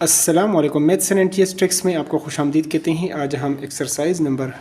अस्सलामुअलैकुम। Maths and NTS tricks में आपको खुशामदीद कहते हैं। आज हम exercise number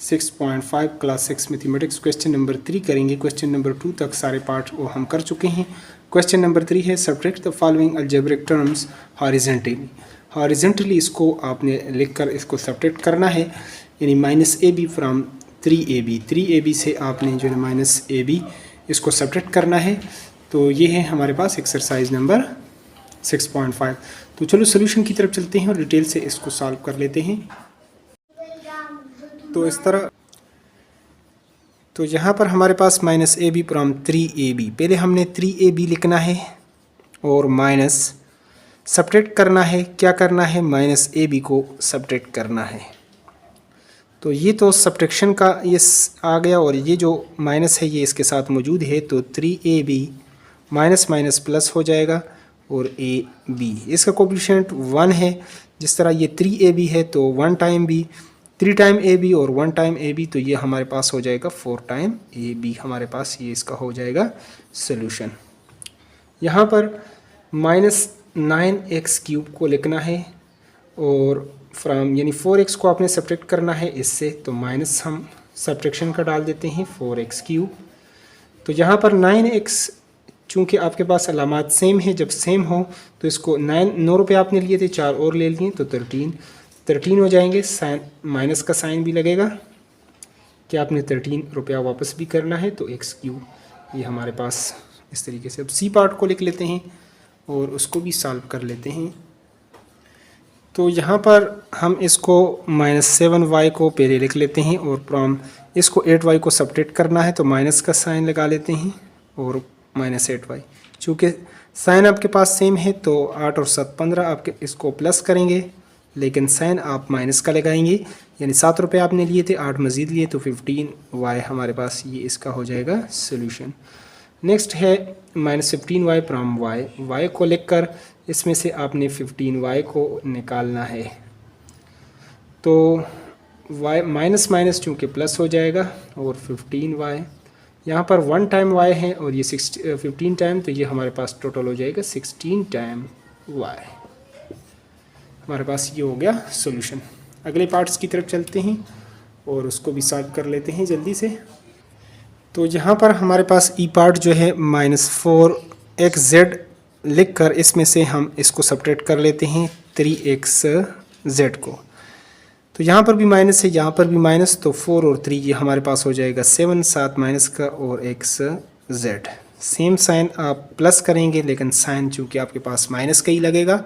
6.5 class 6 mathematics question number 3 करेंगे। क्वेश्चन नंबर 2 तक सारे पार्ट वो हम कर चुके हैं। क्वेश्चन नंबर 3 है subtract the following algebraic terms horizontally. Horizontally इसको आपने लिखकर इसको सब्ट्रैक्ट करना है, यानी -ab फ्राम 3ab। 3ab से आपने जो है -ab इसको सब्ट्रैक्ट करना है। तो ये है हमारे पास एक्सरसाइज नंबर 6.5। तो चलो सोल्यूशन की तरफ चलते हैं और डिटेल से इसको सॉल्व कर लेते हैं। तो इस तरह, तो यहाँ पर हमारे पास -ab फ्राम 3ab, पहले हमने 3ab लिखना है और माइनस सब्ट्रैक्ट करना है। क्या करना है? -ab को सब्ट्रैक्ट करना है। तो ये तो सब्ट्रैक्शन का ये आ गया और ये जो माइनस है ये इसके साथ मौजूद है, तो 3ab माइनस माइनस प्लस हो जाएगा और ab इसका कोएफिशिएंट 1 है। जिस तरह ये 3ab है तो 1 टाइम b, 3 टाइम ab और 1 टाइम ab, तो ये हमारे पास हो जाएगा 4 टाइम ab। हमारे पास ये इसका हो जाएगा सोल्यूशन। यहाँ पर -9x³ को लिखना है और फ्रॉम यानी 4x को आपने सब्ट्रैक्ट करना है इससे, तो माइनस हम सब्ट्रैक्शन का डाल देते हैं 4x³। तो यहाँ पर 9x, चूँकि आपके पास अलामात सेम है, जब सेम हो तो इसको 9 रुपये आपने लिए थे, 4 और ले लिए तो 13 हो जाएंगे। साइन माइनस का साइन भी लगेगा कि आपने 13 रुपया वापस भी करना है, तो x³ ये हमारे पास इस तरीके से। अब सी पार्ट को लिख लेते हैं और उसको भी सॉल्व कर लेते हैं। तो यहाँ पर हम इसको -7y को पहले लिख लेते हैं और फ्रॉम इसको 8y को सब्ट्रैक्ट करना है, तो माइनस का साइन लगा लेते हैं और -8y। चूँकि साइन आपके पास सेम है तो 8 और 7 15, आपके इसको प्लस करेंगे लेकिन साइन आप माइनस का लगाएंगे, यानी 7 रुपये आपने लिए थे, 8 मज़ीद लिए तो 15y हमारे पास ये इसका हो जाएगा सोल्यूशन। नेक्स्ट है -15y फ्राम y को लिखकर इसमें से आपने 15y को निकालना है। तो y माइनस माइनस चूँकि प्लस हो जाएगा और 15y, यहाँ पर 1 टाइम y है और ये 15 टाइम, तो ये हमारे पास टोटल हो जाएगा 16 टाइम y। हमारे पास ये हो गया सॉल्यूशन। अगले पार्ट्स की तरफ चलते हैं और उसको भी सॉल्व कर लेते हैं जल्दी से। तो यहाँ पर हमारे पास ई पार्ट जो है -4xz लिख कर इसमें से हम इसको सब्ट्रैक्ट कर लेते हैं 3xz को। तो यहाँ पर भी माइनस है, यहाँ पर भी माइनस, तो 4 और 3 ये हमारे पास हो जाएगा 7, 7 माइनस का और xz। सेम साइन आप प्लस करेंगे लेकिन साइन चूँकि आपके पास माइनस का ही लगेगा।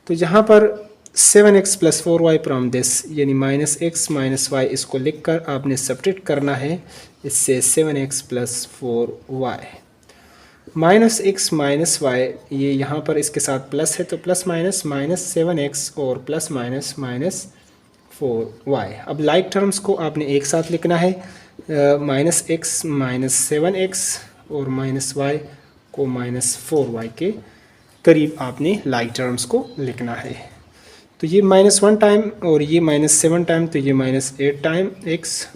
तो यहाँ पर 7x + 4y फ्रॉम दिस, यानी -x - y, इसको लिख कर आपने सब्ट्रैक्ट करना है इससे 7x + 4y। -x - y ये यहाँ पर इसके साथ प्लस है, तो प्लस माइनस -7x और प्लस माइनस -4y। अब लाइक टर्म्स को आपने एक साथ लिखना है, -x - 7x और -y को -4y के करीब आपने लाइक टर्म्स को लिखना है। तो ये -1 टाइम और ये -7 टाइम, तो ये -8 टाइम x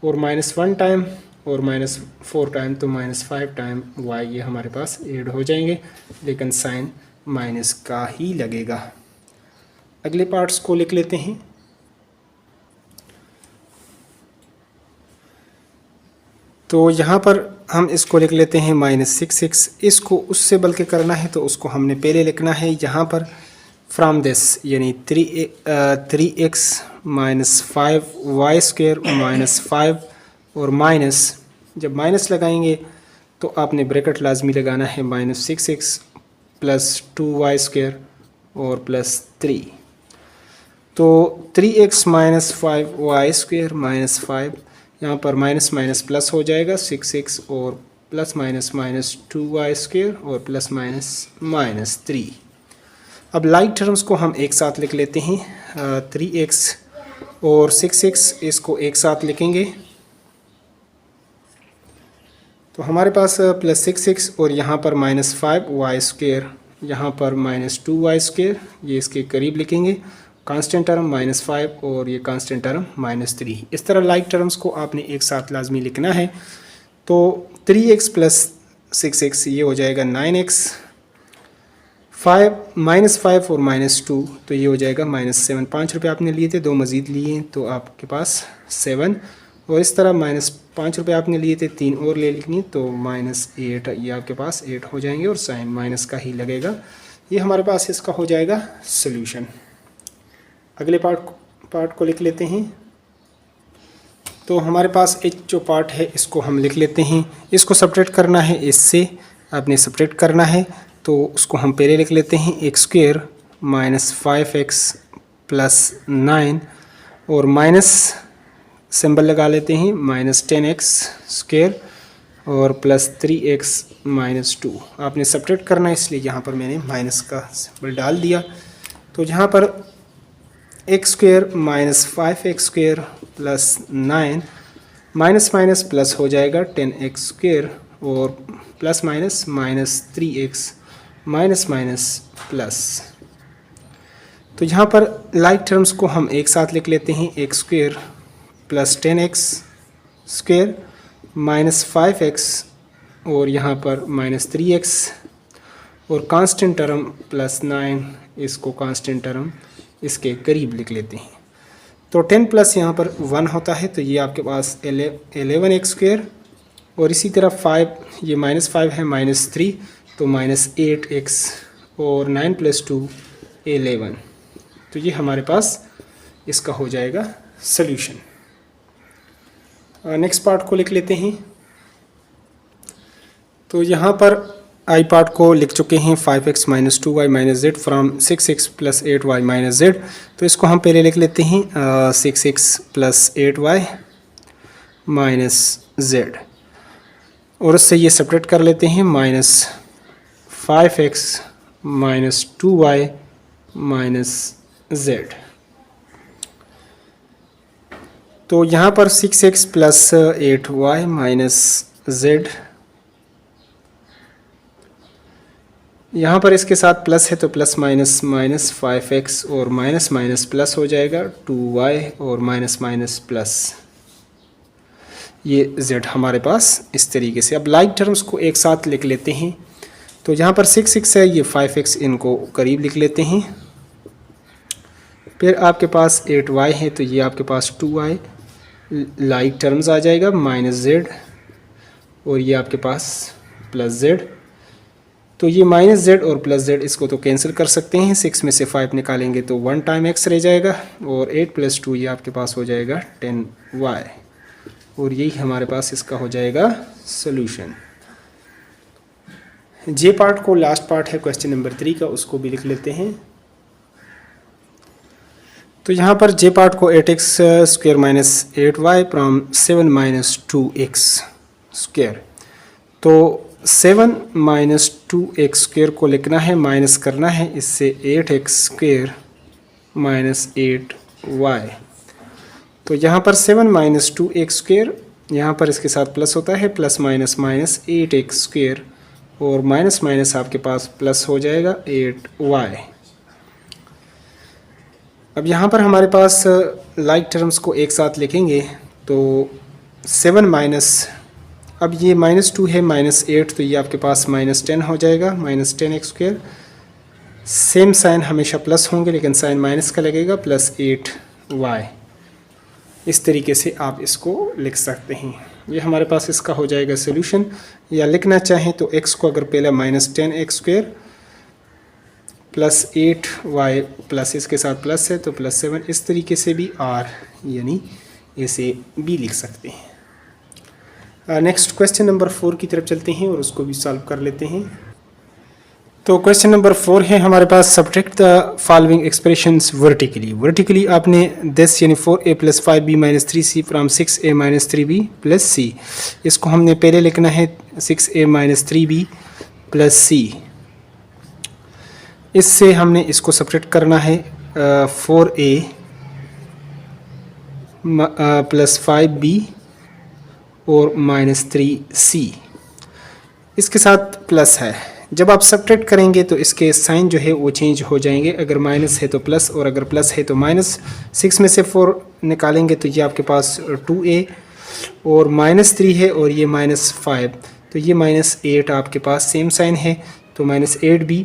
और -1 टाइम और -4 टाइम, तो -5 टाइम y ये हमारे पास ऐड हो जाएंगे, लेकिन साइन माइनस का ही लगेगा। अगले पार्ट्स को लिख लेते हैं। तो यहाँ पर हम इसको लिख लेते हैं -6x। इसको उससे बल्कि करना है तो उसको हमने पहले लिखना है यहाँ पर फ्रॉम दिस, यानी 3x - 5y² -5 और माइनस, जब माइनस लगाएंगे तो आपने ब्रैकेट लाजमी लगाना है, -6x + 2y² और +3। तो 3x - 5y² -5, यहाँ पर माइनस माइनस प्लस हो जाएगा 6x और प्लस माइनस -2y² और ±-3। अब लाइक टर्म्स को हम एक साथ लिख लेते हैं, 3x और 6x इसको एक साथ लिखेंगे, तो हमारे पास +6x और यहाँ पर -5y², यहाँ पर -2y², ये इसके करीब लिखेंगे। कांस्टेंट टर्म -5 और ये कांस्टेंट टर्म -3। इस तरह लाइक टर्म्स को आपने एक साथ लाजमी लिखना है। तो 3x + 6x ये हो जाएगा 9x, -5 और -2 तो ये हो जाएगा -7। 5 रुपये आपने लिए थे, 2 मज़ीद लिए तो आपके पास 7, और इस तरह -5 रुपये आपने लिए थे, 3 और ले लेंगे तो -8, ये आपके पास 8 हो जाएंगे और साइन माइनस का ही लगेगा। ये हमारे पास इसका हो जाएगा सॉल्यूशन। अगले पार्ट को लिख लेते हैं। तो हमारे पास एक जो पार्ट है इसको हम लिख लेते हैं। इसको सब्ट्रैक्ट करना है, इससे आपने सब्ट्रैक्ट करना है तो उसको हम पहले लिख लेते हैं। x² -5x + 9 और माइनस सिंबल लगा लेते हैं, -10x² और +3x - 2। आपने सब्ट्रैक्ट करना है इसलिए यहाँ पर मैंने माइनस का सिंबल डाल दिया। तो यहाँ पर x² -5x² + 9 minus minus plus हो जाएगा 10x² और plus minus -3x minus minus plus. तो यहाँ पर लाइक टर्म्स को हम एक साथ लिख लेते हैं। x² + 10x² -5x और यहाँ पर -3x और कांस्टेंट टर्म +9, इसको कांस्टेंट टर्म इसके करीब लिख लेते हैं। तो 10 प्लस यहाँ पर 1 होता है तो ये आपके पास 11x² और इसी तरह 5, ये -5 है, -3 तो -8x और 9 + 2 11। तो ये हमारे पास इसका हो जाएगा सॉल्यूशन। नेक्स्ट पार्ट को लिख लेते हैं। तो यहाँ पर आई पार्ट को लिख चुके हैं 5x - 2y - z from 6x + 8y - z। तो इसको हम पहले लिख लेते हैं 6x + 8y - z और उससे ये सेपरेट कर लेते हैं -5x - 2y - z। तो यहाँ पर 6x + 8y - z, यहाँ पर इसके साथ प्लस है तो प्लस माइनस माइनस 5x और माइनस माइनस प्लस हो जाएगा 2y और माइनस माइनस प्लस, ये z हमारे पास इस तरीके से। अब लाइक टर्म्स को एक साथ लिख लेते हैं। तो यहाँ पर 6x है, ये 5x, इनको करीब लिख लेते हैं। फिर आपके पास 8y है तो ये आपके पास 2y लाइक टर्म्स आ जाएगा -z और ये आपके पास +z। तो ये -z और +z इसको तो कैंसिल कर सकते हैं, 6 में से 5 निकालेंगे तो 1 टाइम x रह जाएगा और 8 + 2 ये आपके पास हो जाएगा 10y और यही हमारे पास इसका हो जाएगा सॉल्यूशन। जे पार्ट को लास्ट पार्ट है क्वेश्चन नंबर 3 का, उसको भी लिख लेते हैं। तो यहाँ पर जे पार्ट को 8x² - 8y फ्रॉम 7 - 2x²। तो 7 - 2x² को लिखना है, माइनस करना है इससे 8x² - 8y। तो यहाँ पर 7 - 2x², यहाँ पर इसके साथ प्लस होता है, प्लस माइनस माइनस 8x² और माइनस माइनस आपके पास प्लस हो जाएगा 8y। अब यहाँ पर हमारे पास लाइक टर्म्स को एक साथ लिखेंगे तो 7 माइनस, अब ये -2 है, -8 तो ये आपके पास -10 हो जाएगा, -10x²। सेम साइन हमेशा प्लस होंगे लेकिन साइन माइनस का लगेगा, +8y। इस तरीके से आप इसको लिख सकते हैं। ये हमारे पास इसका हो जाएगा सॉल्यूशन। या लिखना चाहें तो x को अगर पहले -10x² + 8y प्लस इसके साथ प्लस है तो +7, इस तरीके से भी r यानी इसे भी लिख सकते हैं। नेक्स्ट क्वेश्चन नंबर 4 की तरफ चलते हैं और उसको भी सॉल्व कर लेते हैं। तो क्वेश्चन नंबर 4 है हमारे पास, subtract the following expressions vertically. Vertically आपने 10 यानी 4a + 5b - 3c from 6a - 3b + c, इसको हमने पहले लिखना है 6a - 3b + c। इससे हमने इसको सब्ट्रैक्ट करना है 4a + 5b और -3c, इसके साथ प्लस है। जब आप सब्ट्रैक्ट करेंगे तो इसके साइन जो है वो चेंज हो जाएंगे, अगर माइनस है तो प्लस और अगर प्लस है तो माइनस। 6 में से 4 निकालेंगे तो ये आपके पास 2a और -3 है और ये -5 तो ये -8 आपके पास सेम साइन है तो -8b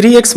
3x -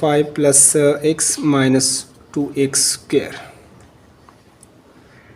5 + x - 2x².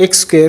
x²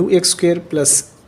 2x² +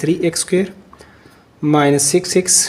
3x² - 6x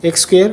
x².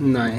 9.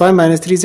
y - 3z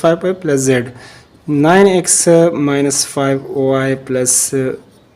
5y + z. 9x - 5y +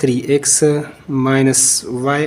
3x - y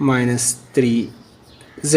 -3z.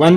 1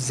z.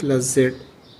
+z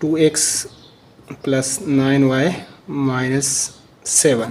2x + 9y - 7.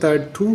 2،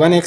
1x،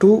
2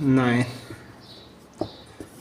9.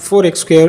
4x².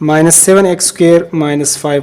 -7x² - 5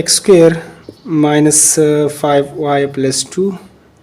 x² - 5y + 2،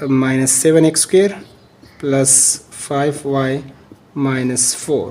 -7x² + 5y - 4.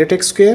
8x²،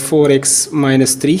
4x - 3.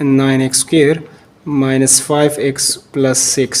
9x² - 5x + 6.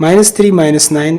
-3 - 9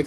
x.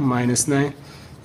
-9.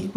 -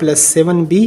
+7b،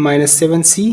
-7c،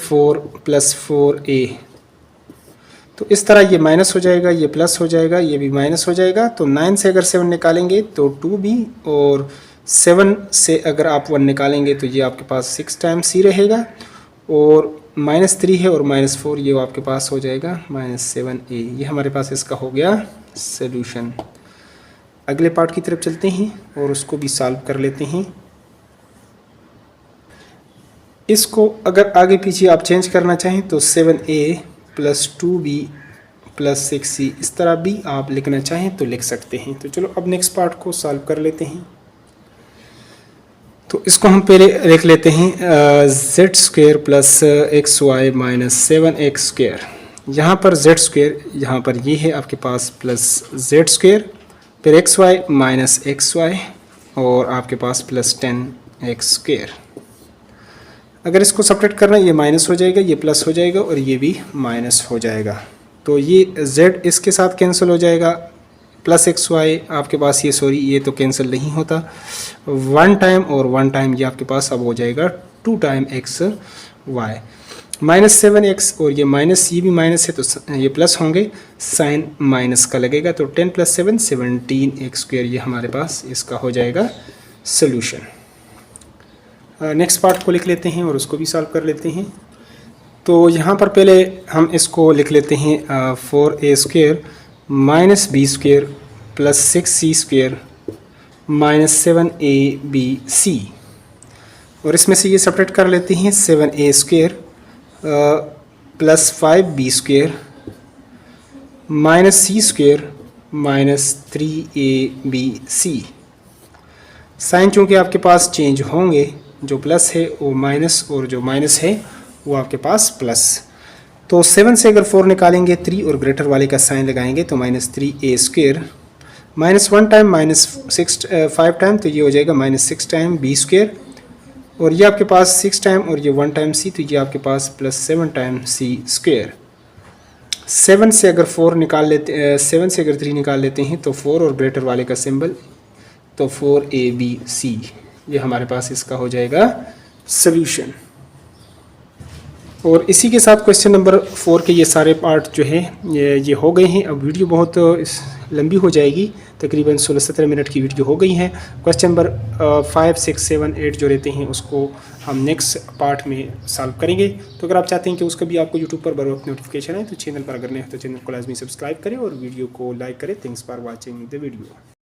4 + 4a. तो इस तरह ये minus हो जाएगा, ये plus हो जाएगा, ये भी माइनस हो जाएगा। तो 9 से अगर 7 निकालेंगे तो 2b, और 7 से अगर आप 1 निकालेंगे तो ये आपके पास 6 टाइम्स c रहेगा, और -3 है और -4, ये आपके पास हो जाएगा -7a। ये हमारे पास इसका हो गया सॉल्यूशन। अगले पार्ट की तरफ चलते हैं और उसको भी सॉल्व कर लेते हैं। इसको अगर आगे पीछे आप चेंज करना चाहें तो 7a + 2b + 6c, इस तरह भी आप लिखना चाहें तो लिख सकते हैं। तो चलो अब नेक्स्ट पार्ट को सॉल्व कर लेते हैं। तो इसको हम पहले लिख लेते हैं z² + xy - 7x²। यहाँ पर z², यहाँ पर ये है आपके पास +z², फिर xy - xy, और आपके पास +10x²। अगर इसको सब्ट्रैक्ट करना, ये माइनस हो जाएगा, ये प्लस हो जाएगा, और ये भी माइनस हो जाएगा। तो ये z इसके साथ कैंसिल हो जाएगा, +xy आपके पास, ये तो कैंसिल नहीं होता, 1 टाइम और 1 टाइम, ये आपके पास अब हो जाएगा 2 टाइम xy, -7x, और ये माइनस, ये भी माइनस है तो ये प्लस होंगे, साइन माइनस का लगेगा। तो 10 + 7 17x², ये हमारे पास इसका हो जाएगा सोल्यूशन। नेक्स्ट पार्ट को लिख लेते हैं और उसको भी सॉल्व कर लेते हैं। तो यहाँ पर पहले हम इसको लिख लेते हैं 4a² - b² + 6c² - 7abc, और इसमें से ये सेपरेट कर लेते हैं। 7a² + 5b² - c² - 3abc। Sign चूँकि आपके पास चेंज होंगे, जो प्लस है वो माइनस, और जो माइनस है वो आपके पास प्लस। तो 7 से अगर 4 निकालेंगे, 3 और ग्रेटर वाले का साइन लगाएंगे तो -3a², -1 टाइम -5 टाइम, तो ये हो जाएगा -6 टाइम b², और ये आपके पास 6 टाइम, और ये 1 टाइम c, तो ये आपके पास +7 टाइम c²। 7 से अगर 4 निकाल लेते 7 से अगर 3 निकाल लेते हैं तो 4 और ग्रेटर वाले का सिंबल, तो 4abc, ये हमारे पास इसका हो जाएगा सॉल्यूशन। और इसी के साथ क्वेश्चन नंबर 4 के ये सारे पार्ट जो है ये हो गए हैं। अब वीडियो बहुत लंबी हो जाएगी, तकरीबन 16-17 मिनट की वीडियो हो गई है। क्वेश्चन नंबर 5, 6, 7, 8 जो रहते हैं उसको हम नेक्स्ट पार्ट में सॉल्व करेंगे। तो अगर आप चाहते हैं कि उसका भी आपको यूट्यूब पर बर वक्त नोटिफिकेशन है तो चैनल पर अगर नहीं है तो चैनल को लाजमी सब्सक्राइब करें और वीडियो को लाइक करें। Thanks for watching the video.